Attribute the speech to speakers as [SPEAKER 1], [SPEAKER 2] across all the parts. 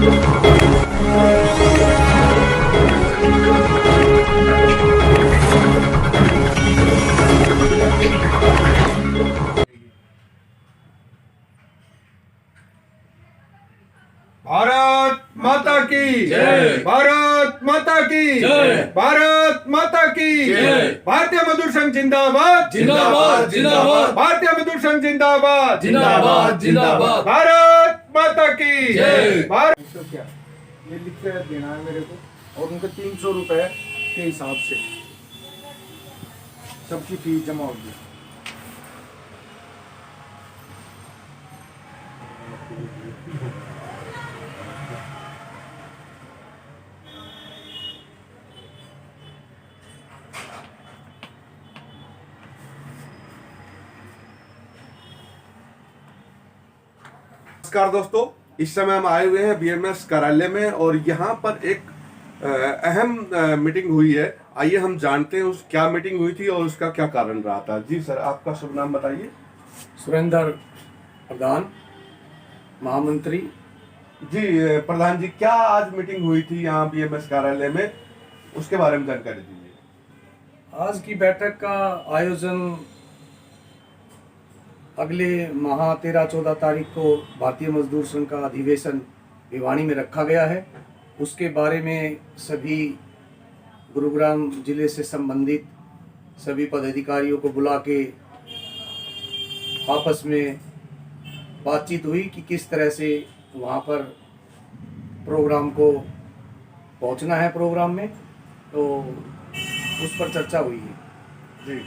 [SPEAKER 1] भारत माता की जय, भारत माता की जय, भारत माता की जय। भारतीय मजदूर संघ जिंदाबाद
[SPEAKER 2] जिंदाबाद जिंदाबाद,
[SPEAKER 1] भारतीय मजदूर संघ जिंदाबाद
[SPEAKER 2] जिंदाबाद जिंदाबाद,
[SPEAKER 1] भारत माता की
[SPEAKER 2] जय।
[SPEAKER 1] भारत तो क्या ये लिख के देना है मेरे को, और उनके 300 रुपए के हिसाब से सबकी फीस जमा होगी।
[SPEAKER 3] नमस्कार दोस्तों, इस समय हम आए हुए हैं बीएमएस कार्यालय में और यहाँ पर एक अहम मीटिंग हुई है। आइए हम जानते हैं उस क्या मीटिंग हुई थी और उसका क्या कारण रहा था। जी सर, आपका शुभ नाम बताइए।
[SPEAKER 2] सुरेंद्र प्रधान, महामंत्री।
[SPEAKER 3] जी प्रधान जी, क्या आज मीटिंग हुई थी यहाँ बीएमएस कार्यालय में, उसके बारे में जानकारी दीजिए।
[SPEAKER 2] आज की बैठक का आयोजन अगले माह 13-14 तारीख को भारतीय मजदूर संघ का अधिवेशन भिवानी में रखा गया है। उसके बारे में सभी गुरुग्राम जिले से संबंधित सभी पदाधिकारियों को बुला के आपस में बातचीत हुई कि किस तरह से वहाँ पर प्रोग्राम को पहुँचना है। प्रोग्राम में तो उस पर चर्चा हुई है।
[SPEAKER 3] जी,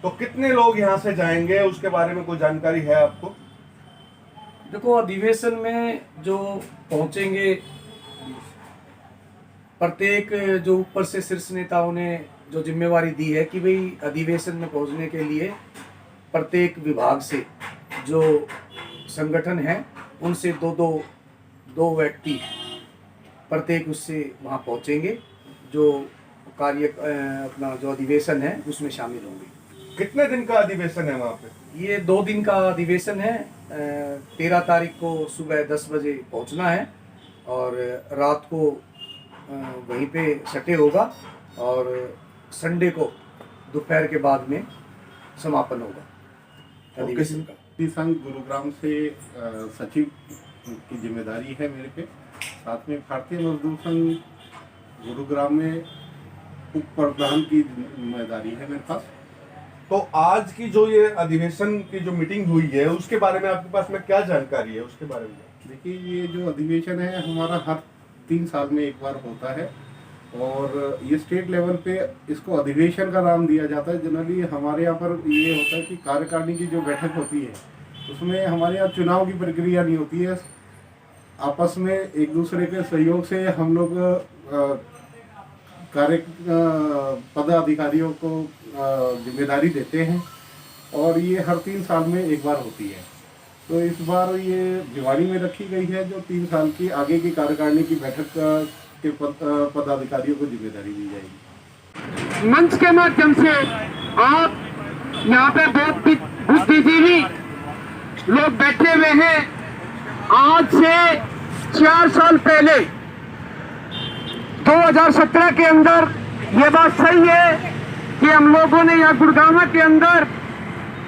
[SPEAKER 3] तो कितने लोग यहाँ से जाएंगे उसके बारे में कोई जानकारी है आपको?
[SPEAKER 2] देखो, अधिवेशन में जो पहुंचेंगे, प्रत्येक जो ऊपर से शीर्ष नेताओं ने जो जिम्मेवारी दी है कि भाई अधिवेशन में पहुंचने के लिए प्रत्येक विभाग से जो संगठन है उनसे दो व्यक्ति प्रत्येक उससे वहाँ पहुंचेंगे, जो कार्य अपना जो अधिवेशन है उसमें शामिल होंगे।
[SPEAKER 3] कितने दिन का अधिवेशन है वहाँ पे?
[SPEAKER 2] ये 2 दिन का अधिवेशन है। 13 तारीख को सुबह 10 बजे पहुँचना है और रात को वहीं पे सटे होगा और संडे को दोपहर के बाद में समापन होगा अधिवेशन का।
[SPEAKER 4] संघ गुरुग्राम से सचिव की जिम्मेदारी है मेरे पे, साथ में भारतीय मजदूर संघ गुरुग्राम में उप प्रधान की जिम्मेदारी है मेरे पास।
[SPEAKER 3] तो आज की जो ये अधिवेशन की जो मीटिंग हुई है उसके बारे में आपके पास में क्या जानकारी है, उसके बारे में?
[SPEAKER 4] देखिए, ये जो अधिवेशन है हमारा हर 3 साल में एक बार होता है और ये स्टेट लेवल पे इसको अधिवेशन का नाम दिया जाता है। जनरली हमारे यहाँ पर ये होता है कि कार्यकारिणी की जो बैठक होती है उसमें हमारे यहाँ चुनाव की प्रक्रिया नहीं होती है। आपस में एक दूसरे के सहयोग से हम लोग पदाधिकारियों को जिम्मेदारी देते हैं और ये हर 3 साल में एक बार होती है। तो इस बार ये भिवानी में रखी गई है, जो 3 साल की आगे की कार्यकारिणी की बैठक के पदाधिकारियों को जिम्मेदारी दी जाएगी।
[SPEAKER 5] मंच के माध्यम से आप यहाँ पे बहुत बुद्धिजीवी लोग बैठे हुए हैं। आज से 4 साल पहले 2017 के अंदर ये बात सही है कि हम लोगों ने यहाँ गुड़गांव के अंदर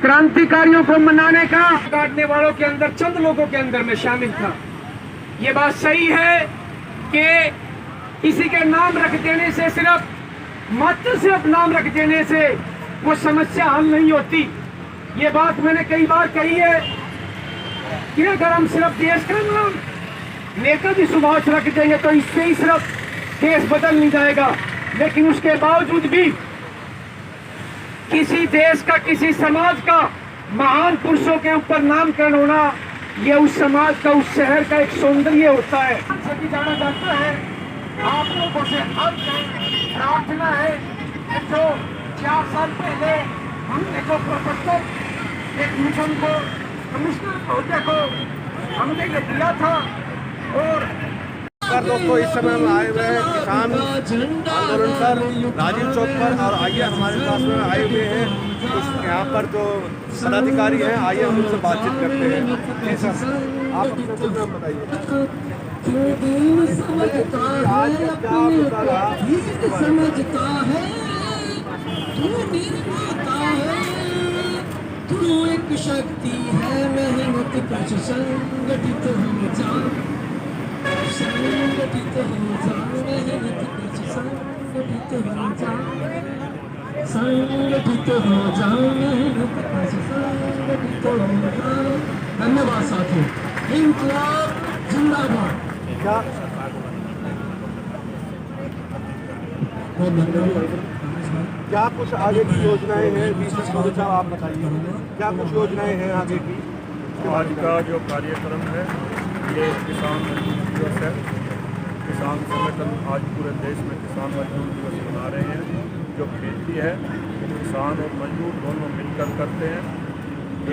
[SPEAKER 5] क्रांतिकारियों को मनाने का काटने वालों के अंदर चंद लोगों के अंदर में शामिल था। ये बात सही है कि किसी के नाम रख देने से, सिर्फ नाम रख देने से वो समस्या हल नहीं होती। ये बात मैंने कई बार कही है कि अगर हम सिर्फ देश का नाम नेताजी सुभाष रख देंगे तो इससे ही सिर्फ देश बदल नहीं जाएगा। लेकिन उसके बावजूद भी किसी देश का, किसी समाज का महान पुरुषों के ऊपर नामकरण होना, यह उस समाज का, उस शहर का एक सौंदर्य होता है। सभी जाना जाता है। आप लोगों से अब प्रार्थना है कि जो 4 साल पहले हमने जो प्रोफेसर एक मिशन को, कमिश्नर पहुंचे को हमने ये दिया था। और
[SPEAKER 3] दोस्तों, इस समय हम आए हुए हैं किसान आंदोलन पर राजीव चौक पर और आइए हमारे पास में आए हुए हैं यहाँ पर जो पदाधिकारी हैं, आइए हम उनसे बातचीत करते हैं। जी सर। आप अपना कुछ नाम बताइए।
[SPEAKER 6] आज क्या मुद्दा रहा? समझता है तू एक शक्ति है, मेहनत कश संगठित हो जा, संगठित हो जा, मेहनत कश संगठित हो जा, संगठित हो जा, मेहनत कश संगठित हो जा। धन्यवाद साथियों। इंकलाब जिंदाबाद।
[SPEAKER 3] क्या
[SPEAKER 6] बहुत धन्यवाद।
[SPEAKER 3] क्या कुछ आगे की योजनाएं हैं? बीसी साहब आप बताइए, क्या कुछ योजनाएं हैं आगे की?
[SPEAKER 7] आज का जो कार्यक्रम है ये किसान मजदूर दिवस है। किसान संगठन आज पूरे देश में किसान मजदूर दिवस मना रहे हैं। जो खेती है किसान और मजदूर दोनों मिलकर करते हैं।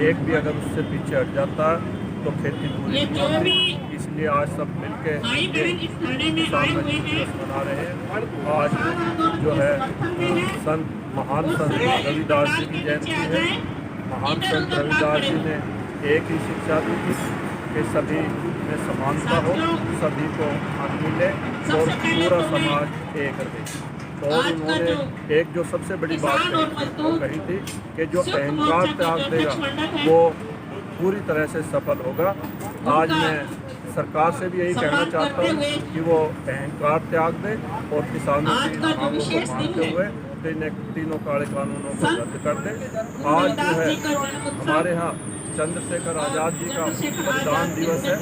[SPEAKER 7] एक भी अगर उससे पीछे हट जाता है तो खेती पूरी नहीं होती। इसलिए आज सब मिलकर किसान मजदूर दिवस मना रहे हैं। आज जो है महान संत रविदास जी की जयंती है। महान संत रविदास जी ने एक ही शिक्षा दी थी कि सभी में समानता हो, सभी को अन्न मिले और पूरा समाज एक रहे। और उन्होंने एक जो सबसे बड़ी बात कही थी कि जो अहंकार त्याग देगा वो पूरी तरह से सफल होगा। आज मैं सरकार से भी यही कहना चाहता हूँ कि वो अहंकार त्याग दे और किसानों की मांगों को मानते हुए तीनों काले कानूनों को रद्द कर दे। आज जो है हमारे यहाँ चंद्रशेखर आज़ाद जी का बलिदान दिवस है,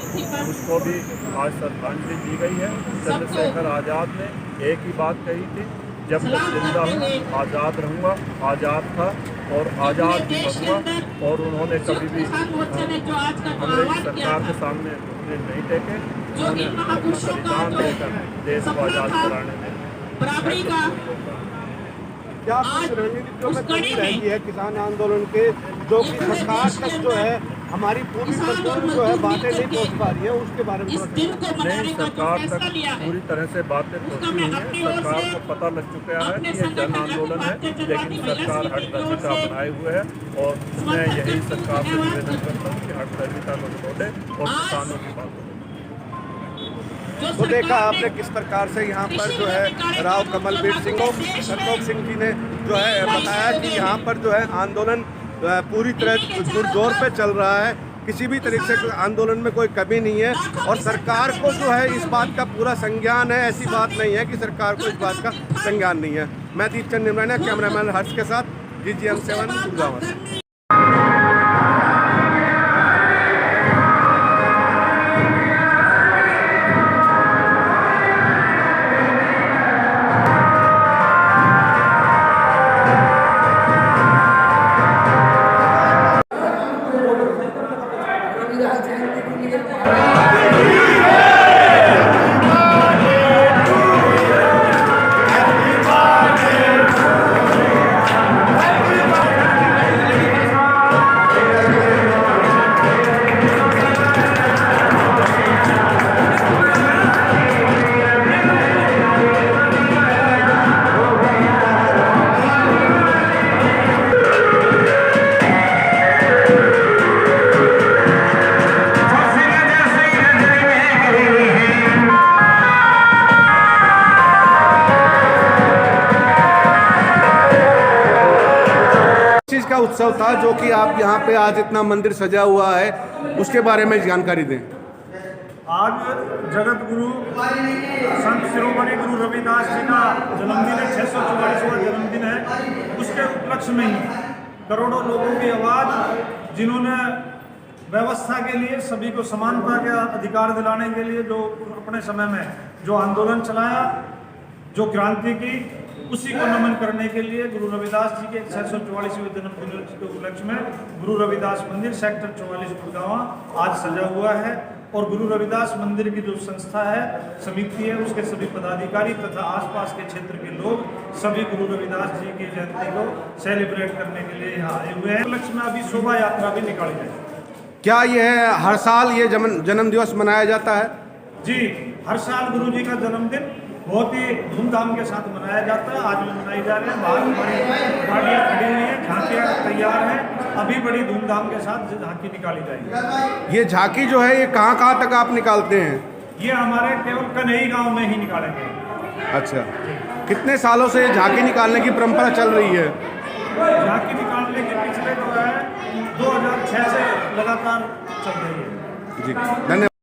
[SPEAKER 7] उसको भी आज श्रद्धांजलि दी गई है। चंद्रशेखर आज़ाद ने एक ही बात कही थी, जब तक जिंदा हूँ आज़ाद रहूँगा। आज़ाद था और आज़ाद भी रहूँगा। और उन्होंने कभी भी अंग्रेज सरकार के सामने घुटने नहीं टेके। उन्होंने अपना बलिदान देकर देश को आज़ाद कराने में
[SPEAKER 3] क्या कुछ रणनीतियों में कमी रहेगी है किसान आंदोलन के, जो कि सरकार तक जो है हमारी पूरी मजबूरी जो है बातें नहीं पहुंच पा रही है, उसके बारे में
[SPEAKER 7] नहीं, सरकार तक पूरी तरह से बातें पहुंची नहीं है। सरकार को पता लग चुका है कि ये जन आंदोलन है, लेकिन सरकार हठधर्मिता बनाए हुए है। और मैं यही सरकार से निवेदन करता हूँ कि हठधर्मिता को छोड़े और किसानों की बात करें।
[SPEAKER 3] तो देखा आपने किस प्रकार से यहाँ पर जो है राव कमलवीर सिंह और संतोष सिंह जी ने जो है बताया कि यहाँ पर जो है आंदोलन पूरी तरह जोर पे चल रहा है। किसी भी तरीके से आंदोलन में कोई कमी नहीं है और सरकार को जो है इस बात का पूरा संज्ञान है। ऐसी बात नहीं है कि सरकार को इस बात का संज्ञान नहीं है। मैं दीपचंद निमराना, कैमरामैन हर्ष के साथ, DGM7 गुड़गांव से। का उत्सव था जो कि आप यहाँ पे आज इतना मंदिर सजा हुआ है, उसके बारे में जानकारी दें।
[SPEAKER 8] आज जगत गुरु संत शिरोमणि गुरु रविदास जी का जन्मदिन है, 644वां जन्मदिन है। उसके उपलक्ष्य में ही करोड़ों लोगों की आवाज़, जिन्होंने व्यवस्था के लिए, सभी को समानता के अधिकार दिलाने के लिए जो अपने समय में जो आंदोलन चलाया, जो क्रांति की, उसी को नमन करने के लिए गुरु रविदास जी के 644वें जन्मदिन के उपलक्ष्य में गुरु रविदास मंदिर सेक्टर 44 गुड़गांव आज सजा हुआ है। और गुरु रविदास मंदिर की जो संस्था है, समिति है, उसके सभी पदाधिकारी तथा आसपास के क्षेत्र के लोग सभी गुरु रविदास जी की जयंती को सेलिब्रेट करने के लिए यहाँ आए हुए हैं। उपलक्ष्य में अभी शोभा यात्रा भी निकाली जाएगी।
[SPEAKER 3] क्या यह हर साल ये जन्म दिवस मनाया जाता है?
[SPEAKER 8] जी, हर साल गुरु जी का जन्मदिन बहुत ही धूमधाम के साथ मनाया जाता है। आज भी मनाई जा रही है। बाहर हमारी गाड़ियाँ खड़ी हुई हैं, झांकियाँ तैयार हैं, अभी बड़ी धूमधाम के साथ झांकी निकाली जाएगी।
[SPEAKER 3] ये झांकी जो है ये कहाँ तक आप निकालते हैं?
[SPEAKER 8] ये हमारे केवल कन्हई गांव में ही निकालेंगे।
[SPEAKER 3] अच्छा, कितने सालों से झांकी निकालने की परंपरा चल रही है?
[SPEAKER 8] झांकी निकालने के पिछले जो है 2006 से लगातार चल रही है।
[SPEAKER 3] जी, धन्यवाद।